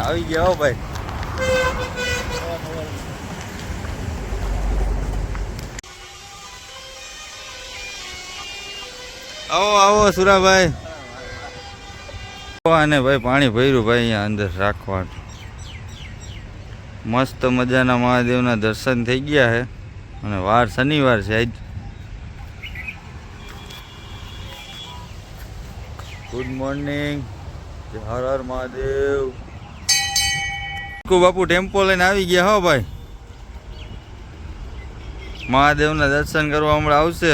આવી ગયા હો ભાઈ. આવો આવો સુરાભાઈ. અને ભાઈ પાણી ભર્યું ભાઈ અહીંયા અંદર રાખવા. મસ્ત મજાના મહાદેવના દર્શન થઈ ગયા છે અને વાર શનિવાર છે આજ. Good morning. હર હર મહાદેવ. બાપુ ટેમ્પો લઈને આવી ગયા હો ભાઈ. મહાદેવના દર્શન કરવા હમણાં આવશે.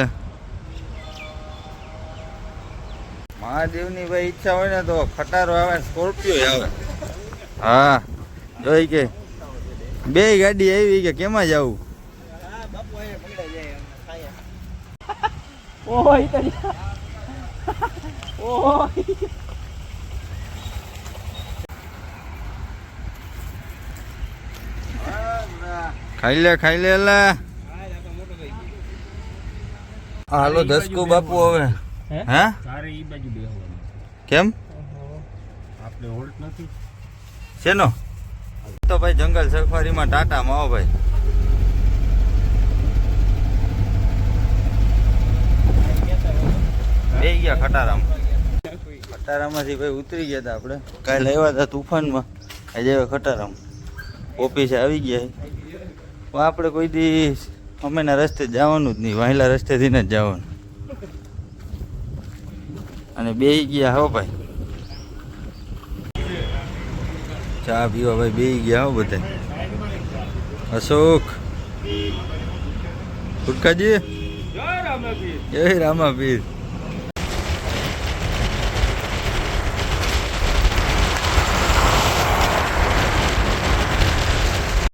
મહાદેવની ભાઈ ઈચ્છા હોય ને તો ખટારો આવે, સ્કોર્પિયો આવે. હા જોઈ કે બે ગાડી આવી કે કેમાં જવું? ખાઈ લે એલા. હાલો દસકો બાપુ હવે. હે કેમ આપણે હોલ્ટ નથી શેનો? તો ભાઈ જંગલ સફારીમાં ટાટામાં આવો ભાઈ. બે ગયા ખટારામાંથી ભાઈ ઉતરી ગયા હતા આપણે. કાલે આવ્યા હતા તુફાનમાં, આજે ખટારામ ઓફિસે આવી ગયા. આપણે કોઈ દી અમેના રસ્તે જવાનું જ નહીં, વાહિલા રસ્તેથી ને જ જવાનું. અને બે ગયા હો ભાઈ ચા પીવા ભાઈ. બે ગયા હો બધા. અશોક ફુટકાજી જય રામાપીર.